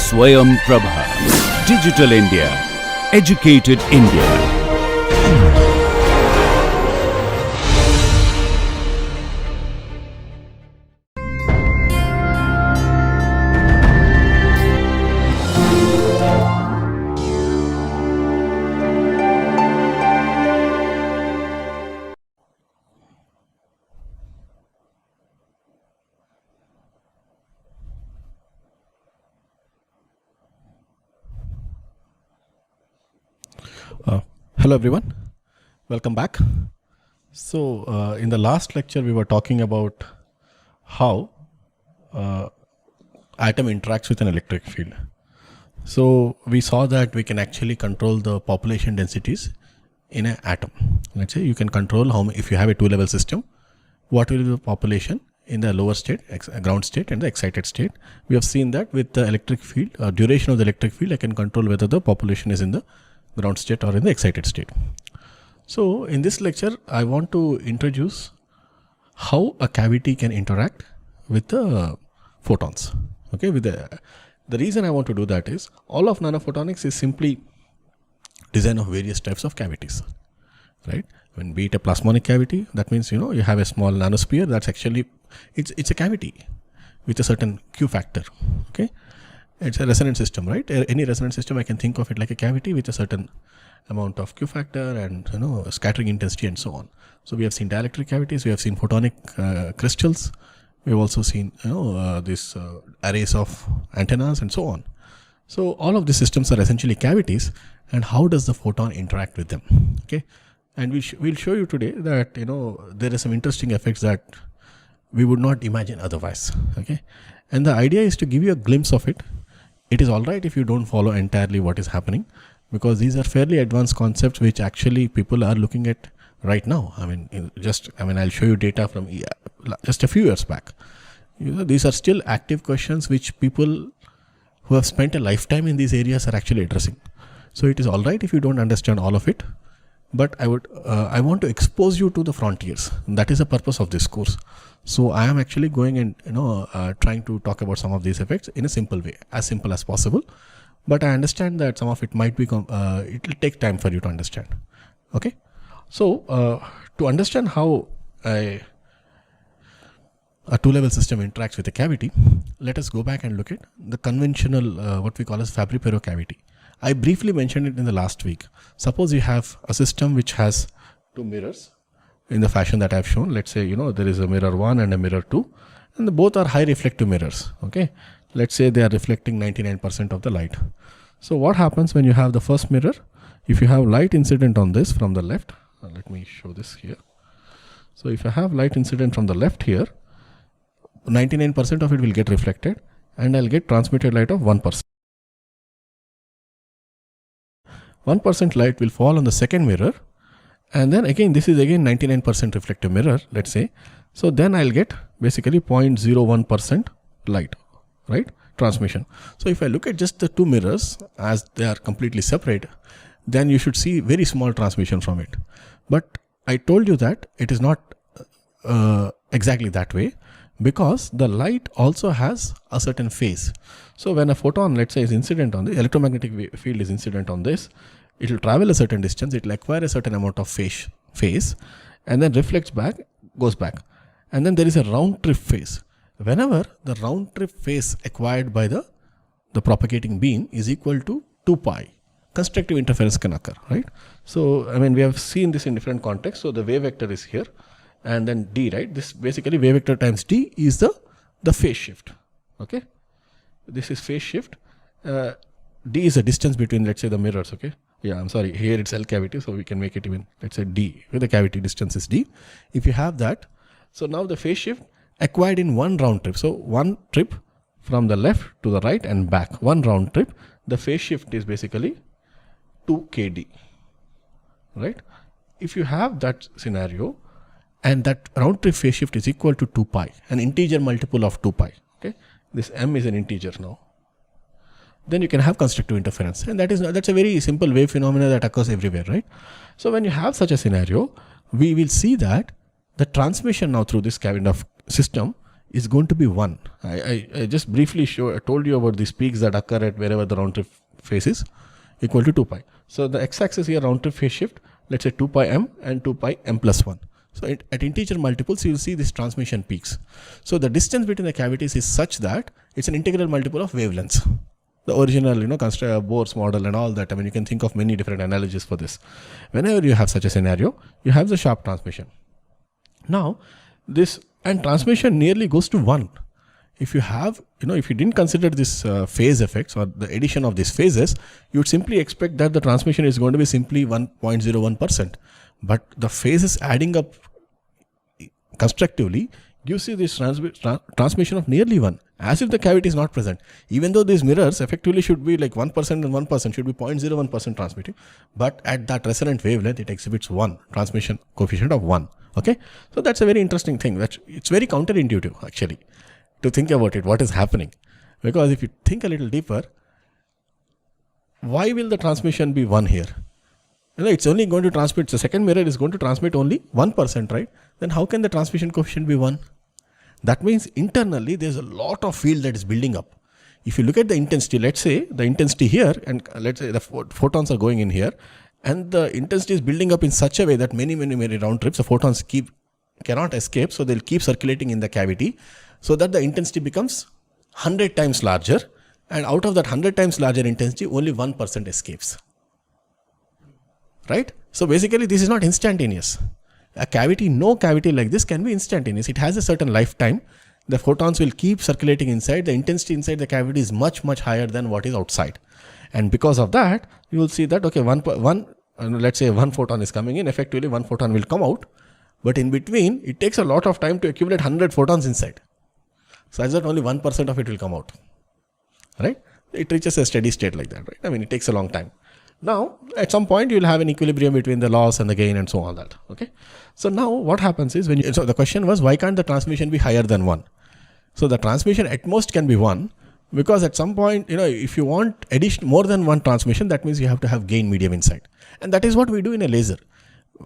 Swayam Prabha. Digital India. Educated India. Hello everyone, welcome back. So in the last lecture we were talking about how atom interacts with an electric field. So we saw that we can actually control the population densities in an atom. Let's say you can control how if you have a two-level system, what will be the population in the lower state, ground state, and the excited state. We have seen that with the electric field, duration of the electric field, I can control whether the population is in the ground state or in the excited state. So in this lecture, I want to introduce how a cavity can interact with the photons. Okay, with the reason I want to do that is all of nanophotonics is simply design of various types of cavities, right? When be it a plasmonic cavity, that means you have a small nanosphere. That's actually it's a cavity with a certain Q factor. Okay. It's a resonant system, right? Any resonant system, I can think of it like a cavity with a certain amount of Q factor and scattering intensity and so on. So we have seen dielectric cavities, we have seen photonic crystals, we have also seen these arrays of antennas and so on. So all of these systems are essentially cavities, and how does the photon interact with them? Okay, and we'll show you today that there are some interesting effects that we would not imagine otherwise. Okay, and the idea is to give you a glimpse of it. It is all right if you don't follow entirely what is happening, because these are fairly advanced concepts which actually people are looking at right now. I'll show you data from just a few years back. These are still active questions which people who have spent a lifetime in these areas are actually addressing. So it is all right if you don't understand all of it, but I want to expose you to the frontiers. That is the purpose of this course. So I am actually going and trying to talk about some of these effects in a simple way, as simple as possible. But I understand that some of it might be it will take time for you to understand. Okay, so to understand how a two-level system interacts with a cavity, let us go back and look at the conventional what we call as Fabry-Perot cavity. I briefly mentioned it in the last week. Suppose you have a system which has two mirrors in the fashion that I have shown. Let's say there is a mirror 1 and a mirror 2, and both are high reflective mirrors. Okay, let's say they are reflecting 99% of the light. So what happens when you have the first mirror? If you have light incident on this from the left, let me show this here. So if I have light incident from the left here, 99% of it will get reflected, and I'll get transmitted light of 1%. 1% light will fall on the second mirror, and then again this is again 99% reflective mirror, let's say. So then I'll get basically 0.01% light, right, transmission. So if I look at just the two mirrors as they are completely separate, then you should see very small transmission from it. But I told you that it is not exactly that way, because the light also has a certain phase. So when a photon, let's say, is incident on the electromagnetic field is incident on this, it will travel a certain distance, it will acquire a certain amount of phase, and then reflects back, goes back. And then there is a round trip phase. Whenever the round trip phase acquired by the propagating beam is equal to 2 pi, constructive interference can occur, right? So, we have seen this in different contexts. So the wave vector is here, and then d, right? This basically wave vector times d is the phase shift. Okay, this is phase shift. D is the distance between, let's say, the mirrors. Okay, yeah, I'm sorry, here it's L cavity, so we can make it even, let's say, d, where the cavity distance is d. If you have that, so now the phase shift acquired in one round trip. So one trip from the left to the right and back, one round trip, the phase shift is basically 2 kd, right? If you have that scenario, and that round trip phase shift is equal to 2 pi, an integer multiple of 2 pi. Okay, this m is an integer now. Then you can have constructive interference, and that's a very simple wave phenomena that occurs everywhere, right? So when you have such a scenario, we will see that the transmission now through this kind of system is going to be 1. I just briefly told you about these peaks that occur at wherever the round trip phase is equal to 2 pi. So the x-axis here, round trip phase shift, let's say 2 pi m and 2 pi m plus 1. So at integer multiples, you will see these transmission peaks. So the distance between the cavities is such that it's an integral multiple of wavelengths. The original, Bohr's model and all that. I mean, you can think of many different analogies for this. Whenever you have such a scenario, you have the sharp transmission. Now, this and transmission nearly goes to 1. If you have, if you didn't consider this phase effects or the addition of these phases, you would simply expect that the transmission is going to be simply 1.01%. But the phases adding up constructively gives you this transmission of nearly 1, as if the cavity is not present. Even though these mirrors effectively should be like 1% and 1%, should be 0.01% transmitting, but at that resonant wavelength, it exhibits 1, transmission coefficient of 1. Okay, so that's a very interesting thing. It's very counterintuitive actually to think about it, what is happening. Because if you think a little deeper, why will the transmission be 1 here? It's only going to transmit, the second mirror is going to transmit only 1%, right? Then how can the transmission coefficient be 1? That means internally there's a lot of field that is building up. If you look at the intensity, let's say the intensity here, and let's say the photons are going in here, and the intensity is building up in such a way that many round trips, the photons cannot escape, so they'll keep circulating in the cavity, so that the intensity becomes 100 times larger, and out of that 100 times larger intensity, only 1% escapes. Right? So basically this is not instantaneous. No cavity like this can be instantaneous. It has a certain lifetime. The photons will keep circulating inside. The intensity inside the cavity is much higher than what is outside. And because of that, you will see that, okay, let's say one photon is coming in, effectively one photon will come out. But in between, it takes a lot of time to accumulate 100 photons inside. So as that only 1% of it will come out. Right? It reaches a steady state like that, right? I mean, it takes a long time. Now, at some point, you will have an equilibrium between the loss and the gain and so on that. Okay. So now what happens is so the question was, why can't the transmission be higher than 1? So the transmission at most can be 1, because at some point, if you want more than one transmission, that means you have to have gain medium inside. And that is what we do in a laser.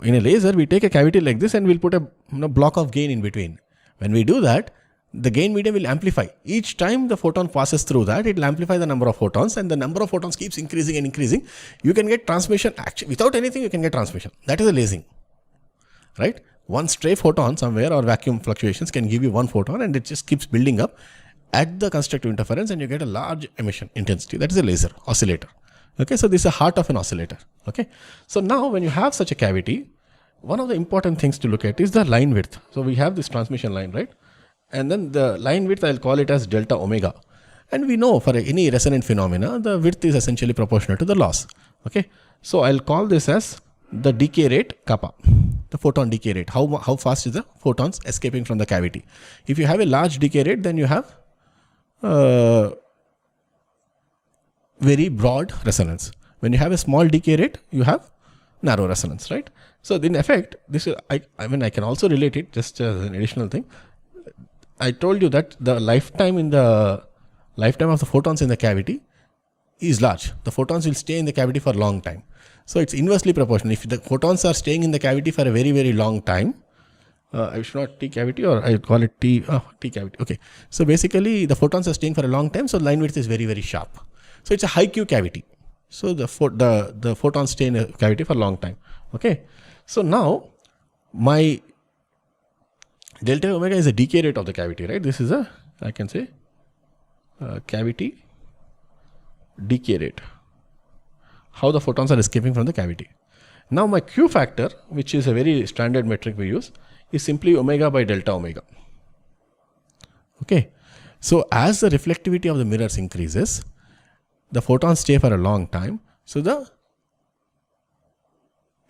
In a laser, we take a cavity like this and we'll put a block of gain in between. When we do that, the gain medium will amplify. Each time the photon passes through that, it will amplify the number of photons, and the number of photons keeps increasing and increasing. You can get transmission, actually, without anything, you can get transmission. That is a lasing, right? One stray photon somewhere or vacuum fluctuations can give you one photon, and it just keeps building up at the constructive interference, and you get a large emission intensity. That is a laser oscillator. Okay, so this is the heart of an oscillator. Okay, so now when you have such a cavity, one of the important things to look at is the line width. So we have this transmission line, right? And then the line width, I'll call it as delta omega. And we know for any resonant phenomena, the width is essentially proportional to the loss. Okay, so I'll call this as the decay rate kappa, the photon decay rate. How fast is the photons escaping from the cavity? If you have a large decay rate, then you have very broad resonance. When you have a small decay rate, you have narrow resonance, right? So in effect, this is, I can also relate it just as an additional thing. I told you that the lifetime of the photons in the cavity is large. The photons will stay in the cavity for a long time. So it's inversely proportional. If the photons are staying in the cavity for a very long time, I should not T cavity, or I call it T cavity. Okay. So basically the photons are staying for a long time. So line width is very sharp. So it's a high Q cavity. So the photons stay in a cavity for a long time. Okay. So now my delta omega is a decay rate of the cavity, right? This is I can say cavity decay rate. How the photons are escaping from the cavity. Now my Q factor, which is a very standard metric we use, is simply omega by delta omega. Okay. So as the reflectivity of the mirrors increases, the photons stay for a long time. So the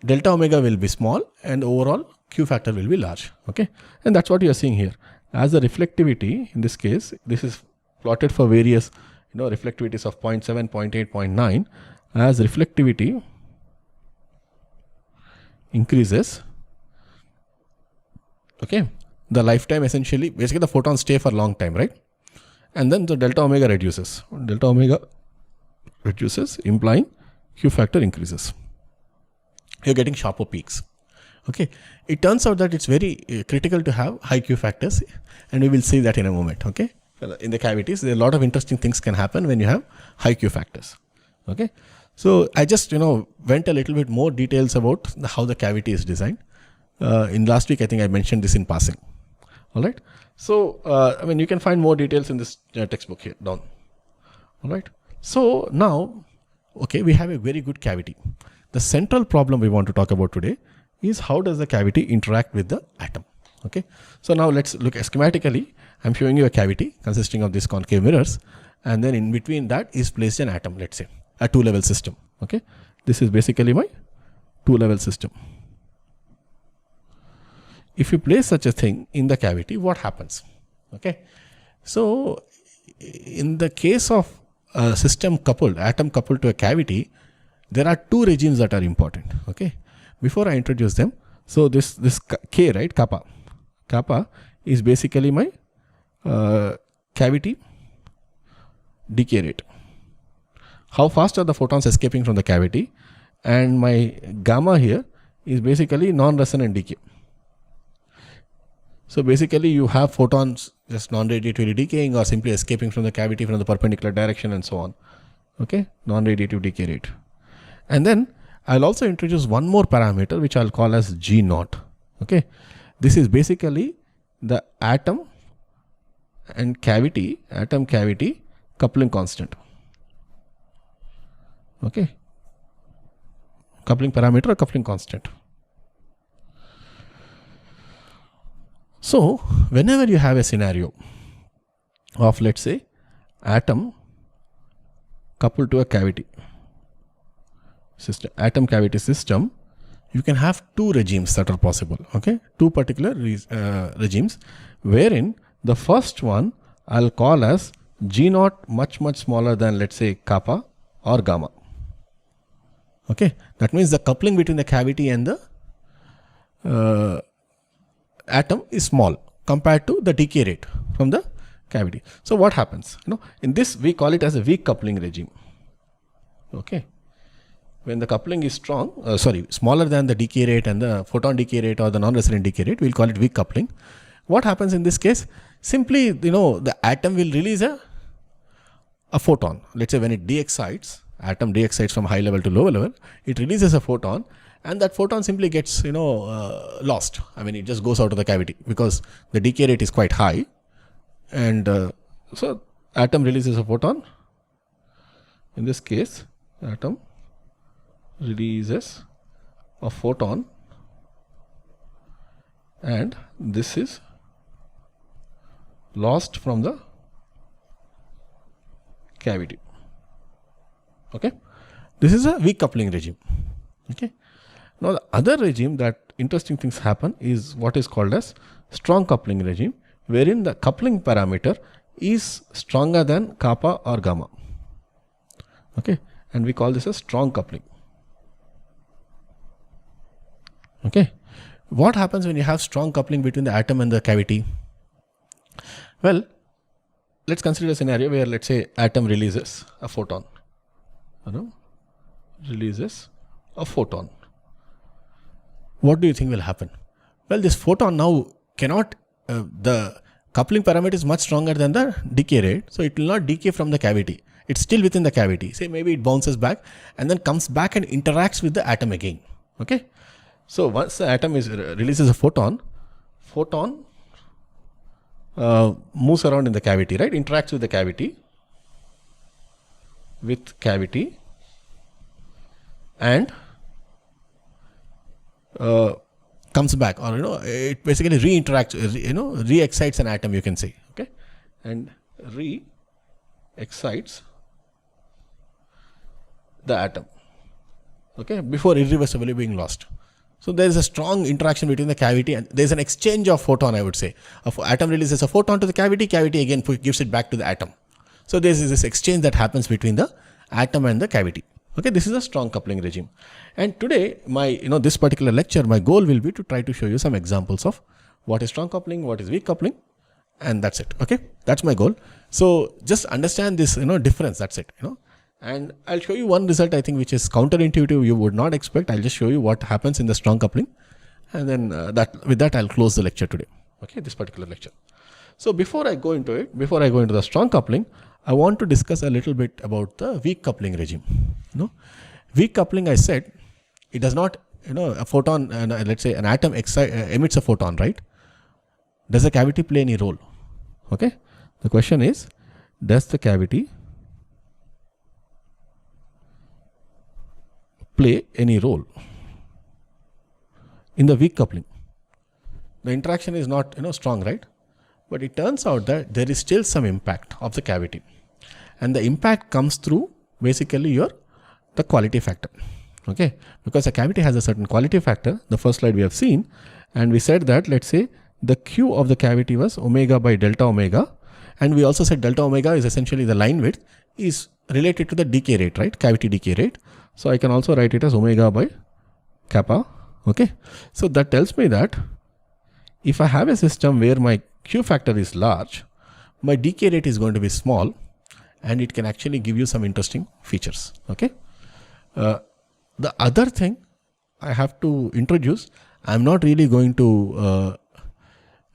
delta omega will be small and overall Q factor will be large. Okay. And that's what you are seeing here. As the reflectivity, in this case, this is plotted for various reflectivities of 0.7, 0.8, 0.9. As reflectivity increases, okay, the lifetime basically the photons stay for a long time, right? And then the delta omega reduces. Delta omega reduces, implying Q factor increases. You're getting sharper peaks. Okay, it turns out that it's very critical to have high Q factors, and we will see that in a moment. Okay, in the cavities, there are a lot of interesting things can happen when you have high Q factors. Okay, so I just went a little bit more details about how the cavity is designed. In last week, I think I mentioned this in passing. All right, so I mean you can find more details in this textbook here down. All right, so now, okay, we have a very good cavity. The central problem we want to talk about today is how does the cavity interact with the atom. Okay, so now let's look schematically. I'm showing you a cavity consisting of these concave mirrors, and then in between that is placed an atom, let's say a two-level system. Okay, this is basically my two-level system. If you place such a thing in the cavity, what happens? Okay, so in the case of a system coupled, atom coupled to a cavity, there are two regimes that are important. Okay, before I introduce them, so this K, right, kappa is basically my cavity decay rate. How fast are the photons escaping from the cavity? And my gamma here is basically non-resonant decay. So basically you have photons just non-radiatively decaying or simply escaping from the cavity from the perpendicular direction and so on. Okay, non-radiative decay rate. And then I'll also introduce one more parameter which I'll call as G naught. Okay, this is basically the atom cavity coupling constant. Okay, coupling parameter or coupling constant. So whenever you have a scenario of, let's say, atom coupled to a cavity system, atom cavity system, you can have two regimes that are possible. Okay, two particular regimes, wherein the first one I'll call as G naught much smaller than, let's say, kappa or gamma. Okay, that means the coupling between the cavity and the atom is small compared to the decay rate from the cavity. So what happens? In this we call it as a weak coupling regime. Okay, when the coupling is smaller than the decay rate and the photon decay rate or the non-resonant decay rate, we'll call it weak coupling. What happens in this case? Simply, the atom will release a photon. Let's say when it de-excites, atom de-excites from high level to lower level, it releases a photon, and that photon simply gets lost. I mean, it just goes out of the cavity because the decay rate is quite high, and so atom releases a photon. In this case, atom releases a photon, and this is lost from the cavity. Okay, this is a weak coupling regime. Okay, now the other regime that interesting things happen is what is called as strong coupling regime, wherein the coupling parameter is stronger than kappa or gamma. Okay, and we call this a strong coupling. Okay, what happens when you have strong coupling between the atom and the cavity? Well, let's consider a scenario where, let's say, atom releases a photon. Releases a photon. What do you think will happen? Well, this photon now cannot, the coupling parameter is much stronger than the decay rate, so it will not decay from the cavity. It's still within the cavity. Say maybe it bounces back and then comes back and interacts with the atom again. Okay, so once the atom releases a photon moves around in the cavity, right? Interacts with the cavity, and comes back, or it basically re-interacts, re-excites an atom, you can say. Okay, and re-excites the atom. Okay, before irreversibly being lost. So there is a strong interaction between the cavity and there is an exchange of photon, I would say. Atom releases a photon to the cavity again gives it back to the atom. So there is this exchange that happens between the atom and the cavity. Okay, this is a strong coupling regime. And today, this particular lecture, my goal will be to try to show you some examples of what is strong coupling, what is weak coupling, and that's it. Okay, that's my goal. So just understand this, difference. That's it. And I'll show you one result, I think, which is counterintuitive. You would not expect. I'll just show you what happens in the strong coupling, and then with that I'll close the lecture today. Okay, this particular lecture. So before I go into the strong coupling, I want to discuss a little bit about the weak coupling regime. Weak coupling, I said, it does not, a photon, let's say an atom emits a photon, right? Does the cavity play any role? Okay, the question is, does the cavity play any role in the weak coupling? The interaction is not strong, right? But it turns out that there is still some impact of the cavity, and the impact comes through basically the quality factor. Okay, because the cavity has a certain quality factor. The first slide we have seen, and we said that, let's say, the Q of the cavity was omega by delta omega, and we also said delta omega is essentially the line width is related to the decay rate, right? Cavity decay rate. So I can also write it as omega by kappa. Okay, so that tells me that if I have a system where my Q factor is large, my decay rate is going to be small, and it can actually give you some interesting features. Okay. The other thing I have to introduce, I'm not really going to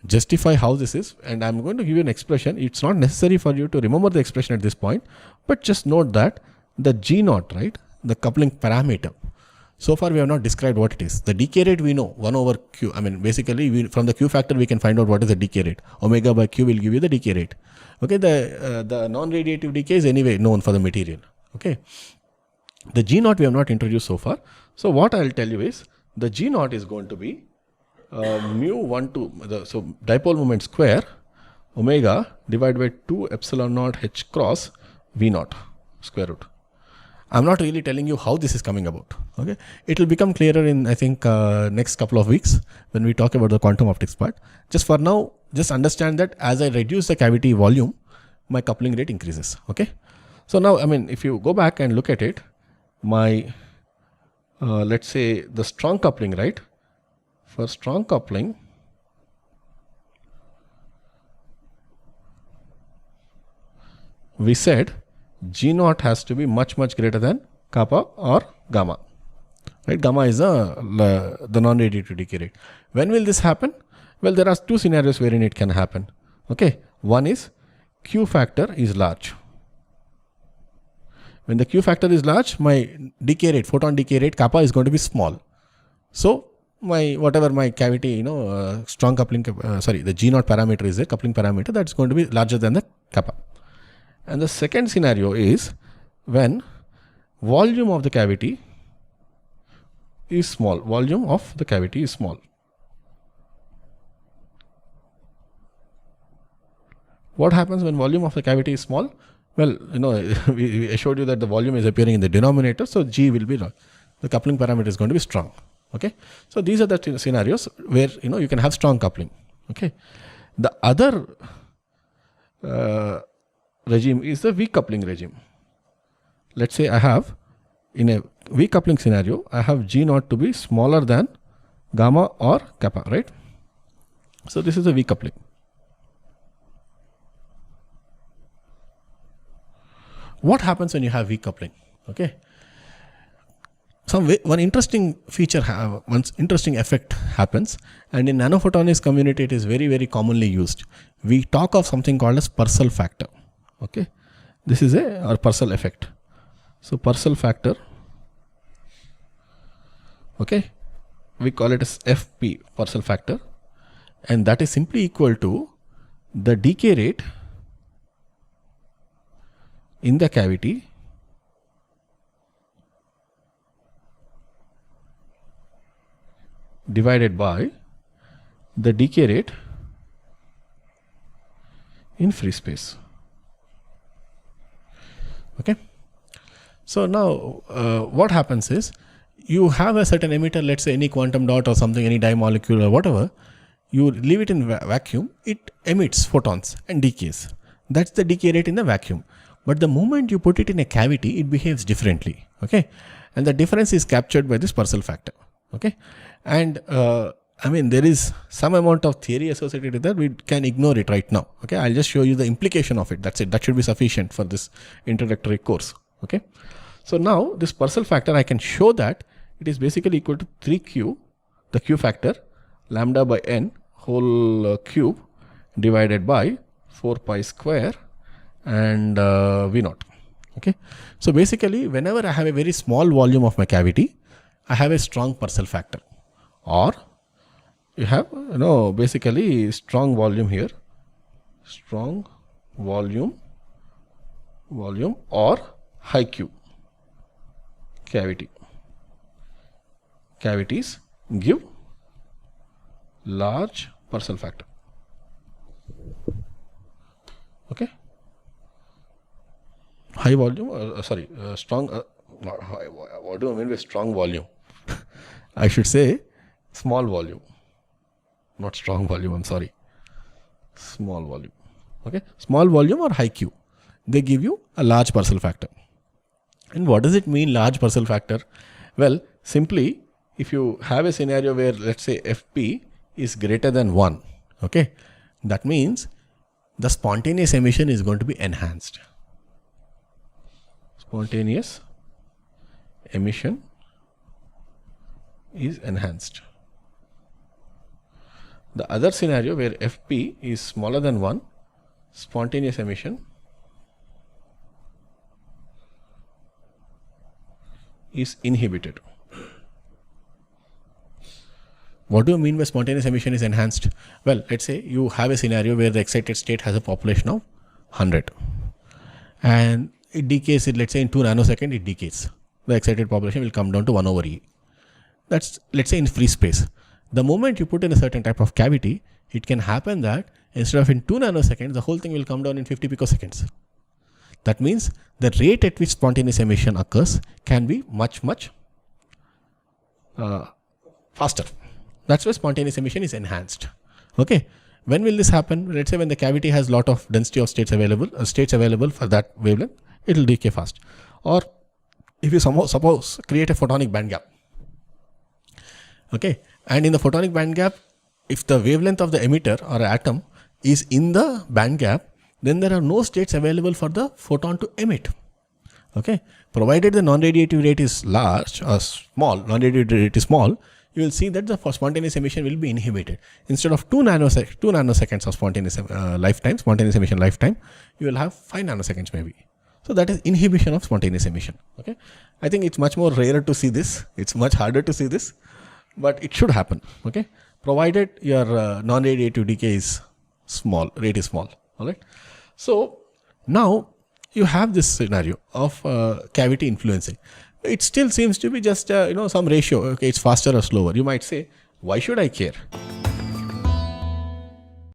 justify how this is, and I'm going to give you an expression. It's not necessary for you to remember the expression at this point, but just note that the G naught, right, the coupling parameter, so far we have not described what it is. The decay rate we know, 1 over Q. I mean, basically from the Q factor we can find out what is the decay rate. Omega by Q will give you the decay rate. Okay, the non-radiative decay is anyway known for the material. Okay, the G naught we have not introduced so far. So what I'll tell you is, the G naught is going to be mu 1 to, so dipole moment square omega divided by 2 epsilon naught h cross V naught square root. I'm not really telling you how this is coming about. Okay, it will become clearer in, I think, next couple of weeks when we talk about the quantum optics part. Just for now, just understand that as I reduce the cavity volume, my coupling rate increases. Okay, so now, I mean, if you go back and look at it, my let's say the strong coupling, right? For strong coupling, we said G naught has to be much greater than kappa or gamma, right? Gamma is the non-radiative decay rate. When will this happen? Well, there are two scenarios wherein it can happen. Okay, one is Q factor is large. When the Q factor is large, my decay rate, photon decay rate, kappa is going to be small. So whatever my cavity, strong coupling, the G naught parameter is a coupling parameter, that's going to be larger than the kappa. And the second scenario is when volume of the cavity is small. Volume of the cavity is small. What happens when volume of the cavity is small? Well, we showed you that the volume is appearing in the denominator, so G will be large. The coupling parameter is going to be strong. Okay, so these are the scenarios where you can have strong coupling. Okay, the other regime is the weak coupling regime. Let's say I have, in a weak coupling scenario, I have G naught to be smaller than gamma or kappa, right? So this is a weak coupling. What happens when you have weak coupling? Okay, one interesting feature, one interesting effect happens, and in nanophotonics community it is very commonly used. We talk of something called as Purcell factor. Okay, this is our Purcell effect. So Purcell factor, okay, we call it as FP, Purcell factor, and that is simply equal to the decay rate in the cavity divided by the decay rate in free space. Okay, so now what happens is, you have a certain emitter, let's say any quantum dot or something, any dye molecule or whatever, you leave it in vacuum, it emits photons and decays. That's the decay rate in the vacuum. But the moment you put it in a cavity, it behaves differently. Okay, and the difference is captured by this Purcell factor. Okay, and I mean, there is some amount of theory associated with that. We can ignore it right now. Okay, I'll just show you the implication of it. That's it. That should be sufficient for this introductory course. Okay, so now this Purcell factor, I can show that it is basically equal to 3Q, the Q factor, lambda by n whole cube divided by 4 pi square and V naught. Okay, so basically whenever I have a very small volume of my cavity, I have a strong Purcell factor, or you have basically strong volume here, strong volume or high Q cavity. Cavities give large Purcell factor. Okay, high volume, strong, not high, what do I mean by strong volume? I should say small volume, not strong volume, I'm sorry. Small volume. Okay, small volume or high Q, they give you a large Purcell factor. And what does it mean, large Purcell factor? Well, simply, if you have a scenario where, let's say, Fp is greater than 1, okay, that means the spontaneous emission is going to be enhanced. Spontaneous emission is enhanced. The other scenario where Fp is smaller than 1, spontaneous emission is inhibited. What do you mean by spontaneous emission is enhanced? Well, let's say you have a scenario where the excited state has a population of 100 and it decays, let's say in 2 nanoseconds it decays. The excited population will come down to 1 over E. That's, let's say, in free space. The moment you put in a certain type of cavity, it can happen that instead of in 2 nanoseconds, the whole thing will come down in 50 picoseconds. That means the rate at which spontaneous emission occurs can be much faster. That's why spontaneous emission is enhanced. Okay. When will this happen? Let's say when the cavity has lot of density of states available for that wavelength, it will decay fast. Or if you suppose create a photonic band gap. Okay. And in the photonic band gap, if the wavelength of the emitter or atom is in the band gap, then there are no states available for the photon to emit. Okay. Provided the non-radiative rate is large or small, non-radiative rate is small, you will see that the spontaneous emission will be inhibited. Instead of 2 nanoseconds of spontaneous emission lifetime, you will have 5 nanoseconds maybe. So that is inhibition of spontaneous emission. Okay. I think it's much more rarer to see this. It's much harder to see this, but it should happen. Okay. Provided your non-radiative decay is small, rate is small. All right. So now you have this scenario of cavity influencing. It still seems to be just some ratio. Okay, it's faster or slower. You might say, why should I care?